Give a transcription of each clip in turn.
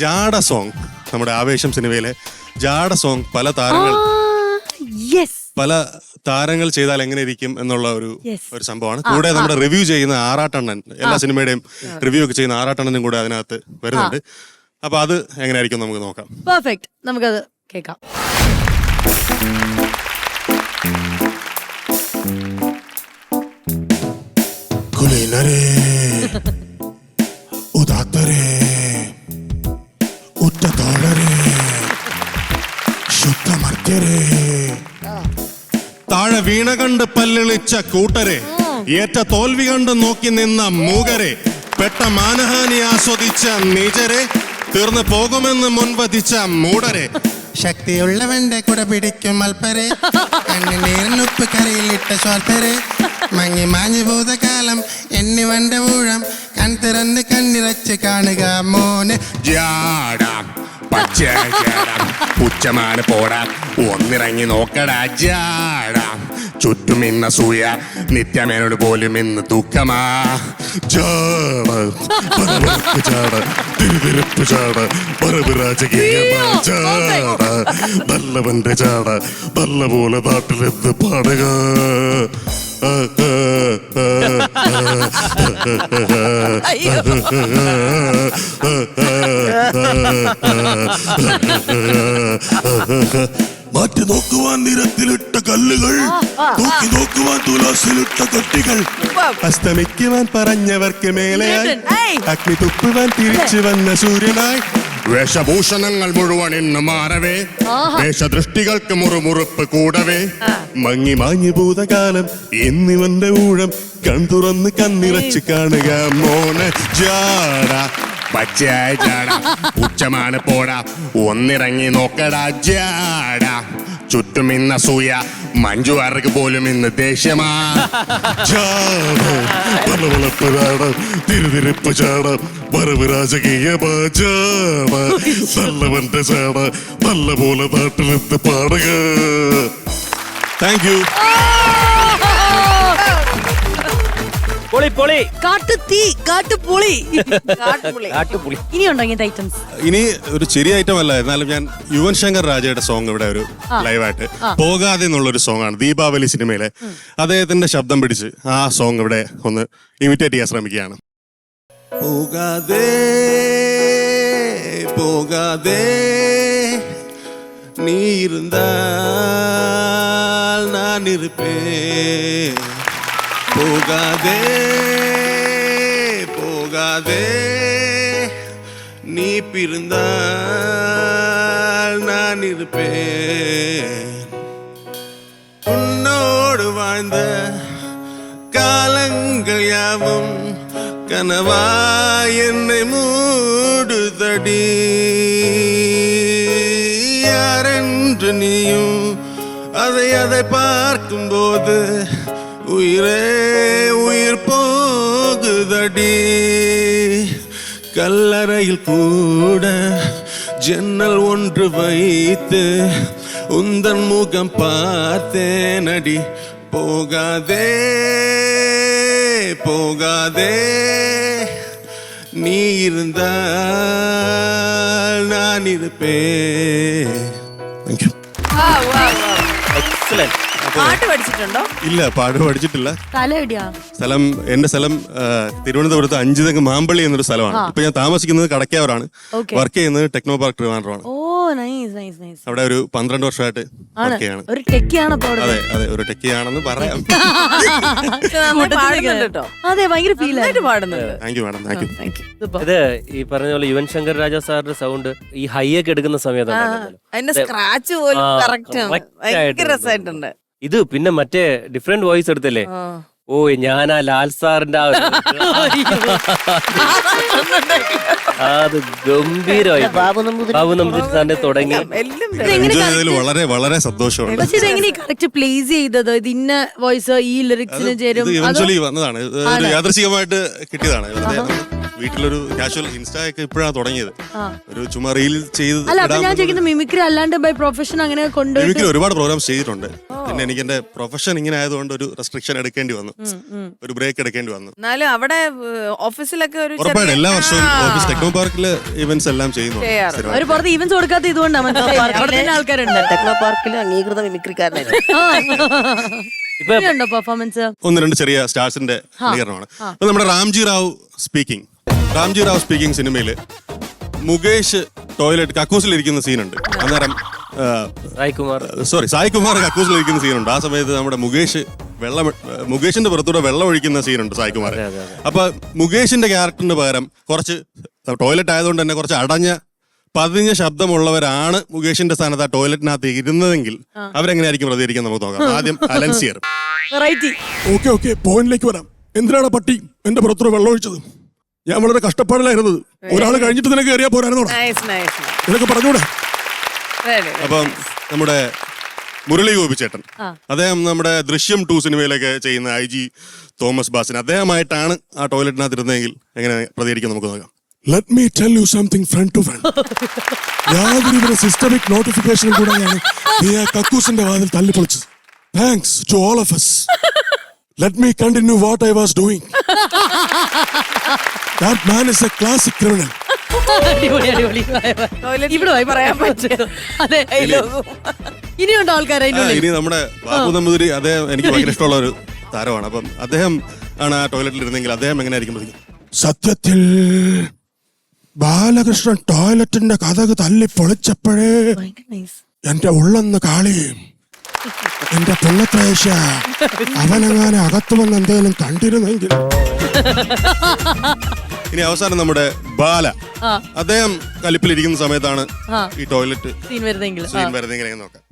ജാട song, നമ്മുടെ ആവേശം സിനിമയിലെ ജാട സോങ് പല താരങ്ങൾ ചെയ്താൽ എങ്ങനെ ഇരിക്കും എന്നുള്ള ഒരു സംഭവമാണ്. കൂടെ നമ്മുടെ റിവ്യൂ ചെയ്യുന്ന ആറാട്ടണ്ണൻ, എല്ലാ സിനിമയുടെയും റിവ്യൂ ഒക്കെ ചെയ്യുന്ന ആറാട്ടണ്ണനും കൂടെ അതിനകത്ത് വരുന്നുണ്ട്. അപ്പൊ അത് എങ്ങനെയായിരിക്കും നമുക്ക് നോക്കാം. പെർഫെക്റ്റ്, നമുക്കത് കേൾക്കാം. കുലീനരേ, ഉദാത്തരേ, ഉറ്റതോഴരേ, ശുദ്ധമർത്യരേ, താഴെ വീണ കണ്ട് പല്ലിളിച്ച കൂട്ടരെ, ഏറ്റ തോൽവി കണ്ട് നോക്കി നിന്ന മൂകരെ, പെട്ട മാനഹാനി ആസ്വദിച്ച നീചരെ, തീർന്നു പോകുമെന്ന് മുൻവധിച്ച മൂടരെ, ശക്തിയുള്ളവന്റെ കുട പിടിക്കും അൽപ്പരെ, കണ്ണുനീരിനുപ്പ് കരയിലിട്ട സ്വാർത്ഥരെ, മങ്ങി മാഞ്ഞു ഭൂതകാലം എന്നിവന്റെ ഊഴം കൺതിറന്ന് കണ്ണിറച്ച് കാണുക മോനെ. ജാടാം പച്ചയാടാം പുച്ചമാണ് പോടാം ഒന്നിറങ്ങി നോക്കടാ. ജാടാം ചുറ്റും ഇന്ന സൂയ നിത്യമേനോട് പോലും ഇന്ന് ദുഃഖമാ. ചാട ചാട തിരുതിരുപ്പ് ചാട പരപരാജകീയമാ ചാട നല്ലവന്റെ ചാട നല്ല പോലെ നാട്ടിലെന്ന് പാടുക. മാറ്റി നോക്കുവാൻ നിരത്തിലിട്ട കല്ലുകൾ, തൂക്കി നോക്കുവാൻ തുലാസിലിട്ട കട്ടികൾ, അസ്തമിക്കുവാൻ പറഞ്ഞവർക്ക് മേലെയായി അഗ്നി തുപ്പുവാൻ തിരിച്ചു വന്ന സൂര്യനായി, വേഷഭൂഷണങ്ങൾ മുഴുവൻ ഇന്ന് മാറവേ, വേഷദൃഷ്ടികൾക്ക് മുറുമുറുപ്പ് കൂടവേ, മങ്ങി മാഞ്ഞു ഭൂതകാലം എന്നിവന്റെ ഊഴം കൺതുറന്ന് കണ്ണിറച്ച് കാണുക മോനെ. ജാട പച്ചയായ ജാട ഉച്ചമാണ് പോടാ ഒന്നിറങ്ങി നോക്കടാ. ജാട ചുറ്റും ഇന്ന സൂയ മഞ്ജുവാർക്ക് പോലും ഇന്ന് ദേഷ്യമാ. ചാട പലവളപ്പ് ചാട തിരുതിരിപ്പ് ചാട വരവ് രാജകീയമാ ചാട നല്ലവന്റെ ചാട നല്ല പോലെ നാട്ടിലെന്ന് പാടുക. Thank you. പൊളി പൊളി കാട്ടുതീ, കാട്ടുപുളി, കാട്ടുപുളി. ഇനിയുണ്ടോ ഇങ്ങനത്തെ ഐറ്റംസ്? ഇനി ഒരു ചെറിയ ഐറ്റം അല്ല, എന്നാലും ഞാൻ യുവൻ ശങ്കർ രാജയുടെ സോങ് ഇവിടെ ഒരു ലൈവായിട്ട് പോകാതെ എന്നുള്ളൊരു സോങ് ആണ്, ദീപാവലി സിനിമയിലെ. അദ്ദേഹത്തിന്റെ ശബ്ദം പിടിച്ച് ആ സോങ് ഇവിടെ ഒന്ന് ഇമിറ്റേറ്റ് ചെയ്യാൻ ശ്രമിക്കുകയാണ്. പോകാതെ പോകാതെ നീ ഇരുന്നാൽ ഞാൻ ഇരുപ്പേൻ, പോകാതെ പോകാതെ നീ பிரிந்தால் நான் இருப்பேன், உன்னோடு வாழ்ந்த காலங்கள் யாவும் கனவா என்னை மூடுதடி, யாரென்று நீயும் அதை பார்க்கும்போது உயிரே உயிர் போகுதடி, கல்லறையில் கூட ஜன்னல் ஒன்று வைத்து உந்தன் முகம் பார்த்தேனடி, போகாதே போகாதே நீ இருந்தால் நான் இருப்பேன். Thank you. എക്സലന്റ്. പാട്ട് പഠിച്ചിട്ടുണ്ടോ? ഇല്ല, പാട്ട് പഠിച്ചിട്ടില്ല. സ്ഥലം എവിടെയാ? എന്റെ സ്ഥലം തിരുവനന്തപുരത്ത് അഞ്ചുതെങ്ങ് മാമ്പള്ളി എന്നൊരു സ്ഥലമാണ്. ഇപ്പൊ ഞാൻ താമസിക്കുന്നത് കടക്കാവറാണ്. വർക്ക് ചെയ്യുന്നത് ടെക്നോ പാർക്ക് ട്രിവാൻഡ്രമാണ്. ഓ നൈസ് നൈസ് നൈസ്. അവിടെ ഒരു 12 വർഷമായിട്ട് വർക്ക് ചെയ്യാണ്. ഒരു ടെക്കിയാണ്. അതെ അതെ, ഒരു ടെക്കിയാണെന്ന് പറയാം. അതെ, ഭയങ്കര ഫീൽ ആയിട്ട് പാടുന്നുണ്ട്. Thank you madam, thank you. ഇത് ഈ പറഞ്ഞ പോലെ യുവൻ ശങ്കർ രാജ സാറിന്റെ സൗണ്ട് ഈ ഹൈ ഒക്കെ എടുക്കുന്ന സമയത്താണ് അതിന്റെ സ്ക്രാച്ച് പോലും കറക്റ്റ് ആണ്. ഭയങ്കര രസമായിട്ടുണ്ട്. ഇത് പിന്നെ മറ്റേ ഡിഫറെന്റ് വോയിസ് എടുത്തല്ലേ. ഓ ഞാനാ ലാൽ സാറിന്റെ ആ അത് ഗംഭീരമായി ബാബു നമ്പൂതിരി സാറിന്റെ തുടങ്ങി വളരെ വളരെ സന്തോഷമുണ്ട്. പക്ഷെ ഇതെങ്ങനെ കറക്റ്റ് പ്ലേസ് ചെയ്തത്? ഇത് ഇന്ന വോയിസ് ഈ ലിറിക്സിന് ചേരും? ഇവൻച്വലി വന്നതാണ്, യാദൃശികമായിട്ട് കിട്ടിയതാണ്. വീട്ടിലൊരു കാഷ്വൽ ഇൻസ്റ്റാ ഒക്കെ ഇപ്പോഴാണ് തുടങ്ങിയത്. ഒരു ചുമ്മാ റീൽ ചെയ്ത് അല്ല അപ്പൊ ഞാൻ ചോദിക്കുന്നത് മിമിക്രി അല്ലാണ്ട് ബൈ പ്രൊഫഷൻ അങ്ങനെ കൊണ്ടുപോയിട്ട് മിമിക്രി ഒരുപാട് പ്രോഗ്രാംസ് ചെയ്തിട്ടുണ്ട്. പിന്നെ എനിക്ക് എന്റെ പ്രൊഫഷൻ ഇങ്ങനെ ആയതുകൊണ്ട് ഒരു റെസ്ട്രിക്ഷൻ എടുക്കേണ്ടി വന്നു, ഒരു ബ്രേക്ക് എടുക്കേണ്ടി വന്നു. എന്നാലും അവിടെ ഓഫീസിലൊക്കെ ഒരു ഉറപ്പായിട്ട് എല്ലാ വർഷവും ഓഫീസ് ടെക്നോ പാർക്കില് ഇവന്റ്സ് എല്ലാം ചെയ്യുന്നു. അവര് പുറത്ത് ഈവൻസ് കൊടുക്കാത്ത ഇതുകൊണ്ടാണ് മനസ്സിലായി ആൾക്കാരുണ്ട്. ടെക്നോ പാർക്കിൽ അംഗീകൃത മിമിക്രിക്കാരനായിരുന്നു. ഉണ്ടോ പെർഫോമൻസ്? 1-2 ചെറിയ സ്റ്റാർസിന്റെ പ്രതികരണമാണ്. അപ്പൊ നമ്മുടെ റാംജി റാവു സ്പീക്കിംഗ് സിനിമയില് മുകേഷ് ടോയ്ലറ്റ് കക്കൂസിലിരിക്കുന്ന സീനുണ്ട്. അന്നേരം സായ് കുമാർ കക്കൂസിലിരിക്കുന്ന സീനുണ്ട്. ആ സമയത്ത് നമ്മുടെ മുകേഷിന്റെ പുറത്തൂടെ വെള്ളം ഒഴിക്കുന്ന സീനുണ്ട് സായ് കുമാർ. അപ്പൊ മുകേഷിന്റെ ക്യാരക്ടറിന് പകരം കുറച്ച് ടോയ്ലറ്റ് ആയതുകൊണ്ട് തന്നെ കുറച്ച് പതിഞ്ഞ ശബ്ദമുള്ളവരാണ് മുകേഷിന്റെ സ്ഥാനത്ത് ആ ടോയ്ലറ്റിനകത്ത് ഇരുന്നതെങ്കിൽ അവരെങ്ങനെയായിരിക്കും പ്രതികരിക്കാൻ നമുക്ക് നോക്കാം. ആദ്യം അലൻസിയർ. ഓക്കെ പോയിന്റിലേക്ക് വരാം. എന്തിനാണ് പട്ടി എന്റെ പുറത്തൂടെ വെള്ളം ഒഴിച്ചത്? ഞാൻ വളരെ കഷ്ടപ്പാടിലായിരുന്നത്. ഒരാൾ കഴിഞ്ഞിട്ട് നിനക്ക് കയറിയാ പോരായിരുന്നോ? നിനക്ക് പറഞ്ഞൂടെ? അപ്പം നമ്മുടെ മുരളി ഗോപിച്ചേട്ടൻ, അദ്ദേഹം നമ്മുടെ ദൃശ്യം 2 സിനിമയിലൊക്കെ ചെയ്യുന്ന IG തോമസ് ബാസിന് അദ്ദേഹമായിട്ടാണ് ആ ടോയ്ലറ്റിനകത്ത് ഇരുന്നതെങ്കിൽ എങ്ങനെ പ്രതികരിക്കും നമുക്ക് നോക്കാം. Let me tell you something friend to friend. യാതൊരു സിസ്റ്റമിക് നോട്ടിഫിക്കേഷനും കൂടെയാണ് നീ ആ കക്കൂസിന്റെ വാതിൽ തല്ലിപ്പൊളിച്ചത്. Thanks to all of us. Let me continue what I was doing. That man is a classic criminal. ഇവിടെ പറയാൻ പറ്റും. അതെ, ഇനിയുണ്ടോ ആൾക്കാരെ? ഇനി നമ്മുടെ ബാബു നമ്പൂതിരി, അദ്ദേഹം എനിക്ക് ഭയങ്കര ഇഷ്ടമുള്ള ഒരു താരമാണ്. അപ്പം അദ്ദേഹം ആണ് ആ ടോയ്ലറ്റിൽ ഇരുന്നെങ്കിൽ അദ്ദേഹം എങ്ങനെയായിരിക്കും പ്രതികരിക്കുക? സത്യത്തിൽ ബാലകൃഷ്ണൻ ടോയ്ലറ്റിന്റെ കഥക് തല്ലി പൊളിച്ചപ്പോഴേ എന്റെ ഉള്ളെന്ന് കാളിയും എന്റെ പൊന്നത്രേശ അവനങ്ങനെ അകത്തു വന്ന് എന്തെങ്കിലും കണ്ടിരുന്നെങ്കിൽ. ഇനി അവസാനം നമ്മുടെ ബാല, അദ്ദേഹം കലിപ്പിലിരിക്കുന്ന സമയത്താണ് ഈ ടോയ്ലറ്റ് സീൻ വരുന്നെങ്കിൽ എങ്ങനെ നോക്കാം.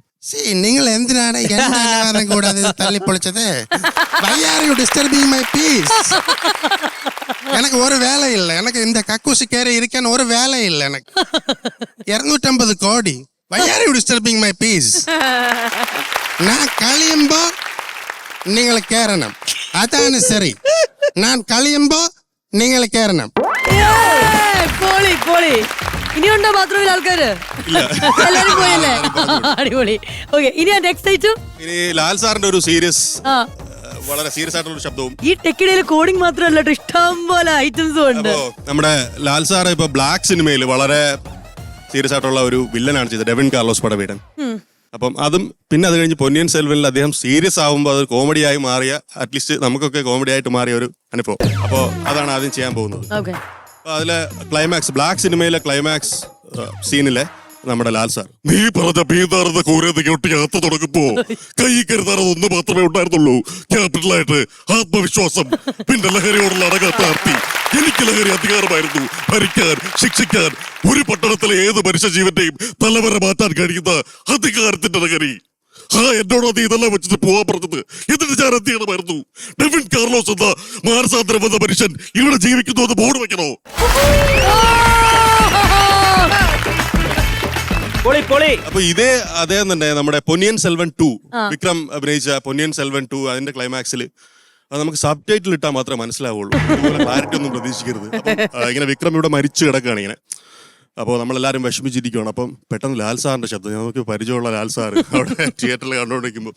നിങ്ങൾ എന്തിനാണ് കൂടാതെ തല്ലിപ്പൊളിച്ചത്? எனக்கு ஒரு வேலை இல்லை. எனக்கு இந்த கக்கூசி கேரி இருக்கான ஒரு வேலை இல்லை. எனக்கு 250 கோடி. Why are you disturbing my peace? நான் കളിയുമ്പോ നിങ്ങൾ കേറണം, അതാണ് ശരി. ഞാൻ കളിയുമ്പോ നിങ്ങൾ കേറണം. ഇനിയുണ്ടോ ബാത്റൂമിൽ ആൾക്കാര്? എല്ലാരും പോയല്ലേ? അടിപൊളി. ഓക്കെ, ഇനി നെക്സ്റ്റ് ഐറ്റം. ഇനി ലാൽ സാറിന്റെ ഒരു സീരിയസ്, വളരെ സീരിയസ് ആയിട്ടുള്ള ഒരു ശബ്ദവും. ഈ ടെക്കിടയിൽ കോഡിംഗ് മാത്രമല്ല, ഇഷ്ടം പോലെ ഐറ്റംസും ഉണ്ട്. നമ്മുടെ ലാൽ സാറ് ഇപ്പൊ ബ്ലാക്ക് സിനിമയിൽ വളരെ സീരിയസ് ആയിട്ടുള്ള ഒരു വില്ലനാണ് ചെയ്തത്, ഡെവിൻ കാർലോസ് പടവീടൻ. അപ്പം അതും പിന്നെ അത് കഴിഞ്ഞ് പൊന്നിയൻ സെൽവനിൽ അദ്ദേഹം സീരിയസ് ആവുമ്പോൾ അത് കോമഡിയായി മാറിയ, അറ്റ്ലീസ്റ്റ് നമുക്കൊക്കെ കോമഡി ആയിട്ട് മാറിയ ഒരു അനുഭവം. അപ്പോൾ അതാണ് ആദ്യം ചെയ്യാൻ പോകുന്നത്. അപ്പൊ അതിലെ ക്ലൈമാക്സ്, ബ്ലാക്ക് സിനിമയിലെ ക്ലൈമാക്സ് സീനിലെ നമ്മുടെ ലാൽ സാർ, നീ പറഞ്ഞ പീതാർന്ന കൂരേന്ന് കെട്ടിയകത്ത് തുടങ്ങുമ്പോ കൈ കരുതാറത് ഒന്ന് മാത്രമേ ഉണ്ടായിരുന്നുള്ളൂ. ക്യാപിറ്റലായിട്ട് ആത്മവിശ്വാസം, പിന്നെ ലഹരിയോടുള്ള അടങ്ങാത്ത ആർത്തി. എനിക്ക് ലഹരി അധികാരമായിരുന്നു. ഭരിക്കാൻ, ശിക്ഷിക്കാൻ, ഒരു പട്ടണത്തിലെ ഏത് മനുഷ്യജീവന്റെയും തലവര മാറ്റാൻ കഴിയുന്ന അധികാരത്തിന്റെ ലഹരി. എന്നോട് നീ ഇതെല്ലാം വെച്ചിട്ട് പോവാൻ പറഞ്ഞത്. എന്നിട്ട് ഞാൻ എന്ത് ചെയ്യണമായിരുന്നു? ഡെവിൻ കാർലോസ് എന്ന മാനസാന്തരം വന്ന മനുഷ്യൻ ഇവിടെ ജീവിക്കുന്നു എന്ന് ബോർഡ് വെക്കണോ? അപ്പൊ ഇതേ അദ്ദേഹം തന്നെ നമ്മുടെ പൊന്നിയൻ സെൽവൻ 2, വിക്രം അഭിനയിച്ച പൊന്നിയൻ സെൽവൻ 2, അതിന്റെ ക്ലൈമാക്സിൽ അത് നമുക്ക് സബ് ടൈറ്റിൽ ഇട്ടാൽ മാത്രമേ മനസ്സിലാവുള്ളൂ. അതുപോലെ ക്ലാരിറ്റി ഒന്നും പ്രതീക്ഷിക്കരുത്. അപ്പം ഇങ്ങനെ വിക്രം ഇവിടെ മരിച്ചു കിടക്കുകയാണ് ഇങ്ങനെ. അപ്പോൾ നമ്മളെല്ലാവരും വിഷമിച്ചിരിക്കുകയാണ്. അപ്പം പെട്ടെന്ന് ലാൽ സാറിന്റെ ശബ്ദം, നമുക്ക് പരിചയമുള്ള ലാൽ സാർ അവിടെ തിയേറ്ററിൽ കണ്ടുകൊണ്ടിരിക്കുമ്പോൾ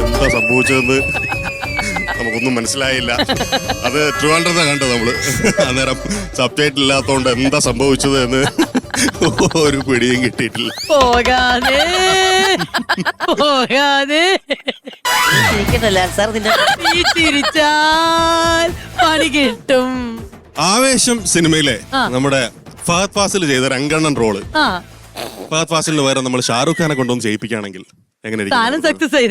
എന്താ സംഭവിച്ചതെന്ന് നമുക്കൊന്നും മനസ്സിലായില്ല. അത് ട്രിവാൻഡ്രത്തെ കണ്ടത് നമ്മള്. അന്നേരം സബ് ടൈറ്റിൽ ഇല്ലാത്തതുകൊണ്ട് എന്താ സംഭവിച്ചത് എന്ന് ഒരു പിടിയും കിട്ടിയിട്ടില്ല. പണി കിട്ടും. ആവേശം സിനിമയിലെ നമ്മുടെ ഫഹദ് ഫാസിൽ ചെയ്ത രംഗണ്ണൻ റോള്, ഫഹദ് ഫാസിലിന് പകരം നമ്മൾ ഷാറുഖ് ഖാനെ കൊണ്ടൊന്ന് ചെയ്യിപ്പിക്കുകയാണെങ്കിൽ എങ്ങനെയായിരിക്കും? സക്സസ് ആയി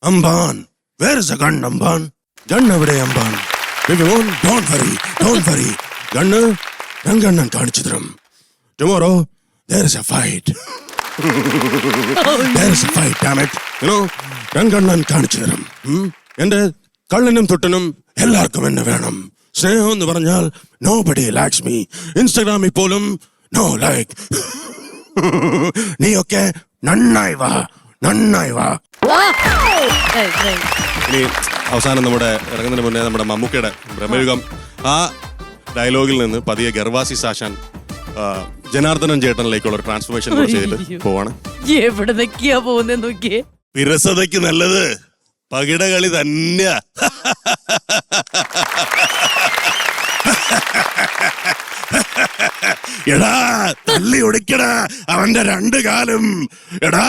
അമ്പാൻ, where is the gun, അമ്പാൻ? ഗൺ എവിടെ അമ്പാൻ? Don't worry. ഗണ്ണ് രംഗണ്ണൻ കാണിച്ചു തരും. Tomorrow there is a fight. There is a fight, damn it. You know, രംഗണ്ണൻ കാണിച്ചു തരും. എന്റെ കള്ളനും തൊട്ടനും എല്ലാവർക്കും എന്നെ വേണം. സ്നേഹം എന്ന് പറഞ്ഞാൽ nobody likes me. ഇൻസ്റ്റാഗ്രാമിൽ പോലും no like. നീയൊക്കെ നന്നായി വാ. ഇനി അവസാനം നമ്മുടെ ഇറങ്ങുന്നതിന് മുന്നേ നമ്മുടെ മമ്മൂക്കയുടെ ബ്രഹ്മയുഗം ആ ഡയലോഗിൽ നിന്ന് പതിയെ ഗർവാസി സാശാൻ ജനാർദ്ദനൻ ചേട്ടനിലേക്കുള്ള ഒരു ട്രാൻസ്ഫോർമേഷൻ ചെയ്തിട്ട് പോവാണ്. എവിടെ നിൽക്കിയാ പോകുന്നത് നോക്കിയേ. വിരസതയ്ക്ക് നല്ലത് പകിട കളി തന്നെയാ. എടാ തള്ളി ഒടിക്കടാ അവന്റെ 2 കാലും. എടാ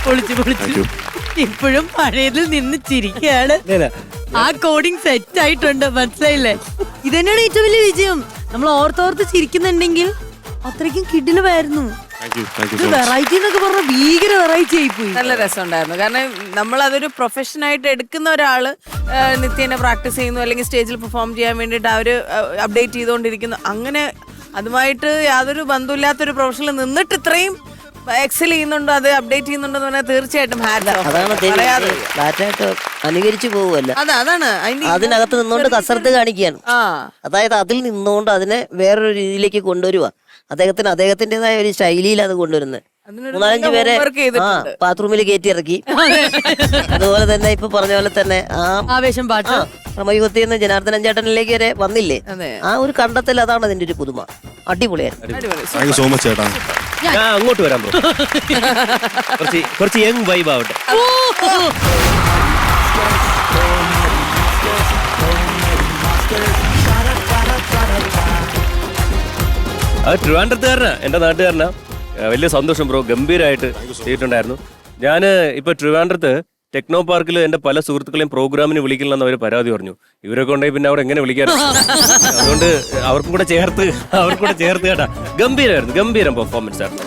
പൊളിച്ചു ഇപ്പോഴും പഴയതിൽ നിന്ന് ചിരിക്കുകയാണ്. ആ കോഡിങ് സെറ്റ് ആയിട്ടുണ്ട്, മനസ്സിലായില്ലേ? ഇതന്നെയാണ് ഏറ്റവും വലിയ വിജയം. നമ്മൾ ഓർത്തോർത്ത് ചിരിക്കുന്നുണ്ടെങ്കിൽ അത്രയ്ക്കും കിടിലമായിരുന്നു. വെറൈറ്റി എന്നൊക്കെ പറഞ്ഞ ഭീകര വെറൈറ്റി ആയിപ്പോയി. നല്ല രസമുണ്ടായിരുന്നു. കാരണം നമ്മൾ അതൊരു പ്രൊഫഷനായിട്ട് എടുക്കുന്ന ഒരാള് നിത്യേന പ്രാക്ടീസ് ചെയ്യുന്നു, അല്ലെങ്കിൽ സ്റ്റേജിൽ പെർഫോം ചെയ്യാൻ വേണ്ടിയിട്ട് അവര് അപ്ഡേറ്റ് ചെയ്തുകൊണ്ടിരിക്കുന്നു. അങ്ങനെ അതുമായിട്ട് യാതൊരു ബന്ധമില്ലാത്തൊരു പ്രൊഫഷനിൽ നിന്നിട്ട് ഇത്രയും എക്സൽ ചെയ്യുന്നുണ്ടോ, അത് അപ്ഡേറ്റ് ചെയ്യുന്നുണ്ടോ എന്ന് പറഞ്ഞാൽ തീർച്ചയായിട്ടും അതാണ് ഫ്ലാറ്റായിട്ട് അനുകരിച്ചു പോവുമല്ല. അതാണ് അതിനകത്ത് നിന്നുകൊണ്ട് കസർത്ത് കാണിക്കുകയാണ്. അതായത് അതിൽ നിന്നുകൊണ്ട് അതിനെ വേറൊരു രീതിയിലേക്ക് കൊണ്ടുവരുക. അദ്ദേഹത്തിൻ്റെതായ ഒരു ശൈലിയിൽ അത് കൊണ്ടുവരുന്നത്. 3-4 പേരെ ബാത്റൂമിൽ കയറ്റി ഇറക്കി. അതുപോലെ തന്നെ ഇപ്പൊ പറഞ്ഞ പോലെ തന്നെ ആവേശം പാട്ട് പ്രമയുഗത്തിൽ നിന്ന് ജനാർദ്ദനൻ ചേട്ടനിലേക്ക് വരെ വന്നില്ലേ, ആ ഒരു കണ്ടെത്തൽ, അതാണ് അതിന്റെ ഒരു പുതുമ. അടിപൊളിയായിരുന്നു. സോ മച്ച് ചേട്ടാ. ഞാൻ അങ്ങോട്ട് വരാൻ ബ്രോ. കുറച്ച് യങ് വൈബ് ആവട്ടെ. അത് ട്രിവാൻഡ്രത്തുകാരനാ, എൻ്റെ നാട്ടുകാരനാ. വലിയ സന്തോഷം ബ്രോ, ഗംഭീരമായിട്ട് ചെയ്തിട്ടുണ്ടായിരുന്നു. ഞാൻ ഇപ്പൊ ട്രിവാൻഡ്രത്ത് ടെക്നോ പാർക്കിൽ എൻ്റെ പല സുഹൃത്തുക്കളെയും പ്രോഗ്രാമിന് വിളിക്കില്ലെന്ന് അവർ പരാതി പറഞ്ഞു. ഇവരൊക്കെ ഉണ്ടെങ്കിൽ പിന്നെ അവിടെ എങ്ങനെ വിളിക്കാൻ? അതുകൊണ്ട് അവർക്കും കൂടെ ചേർത്ത് കേട്ടാ. ഗംഭീരമായിരുന്നു, ഗംഭീരം പെർഫോമൻസ് ആയിരുന്നു.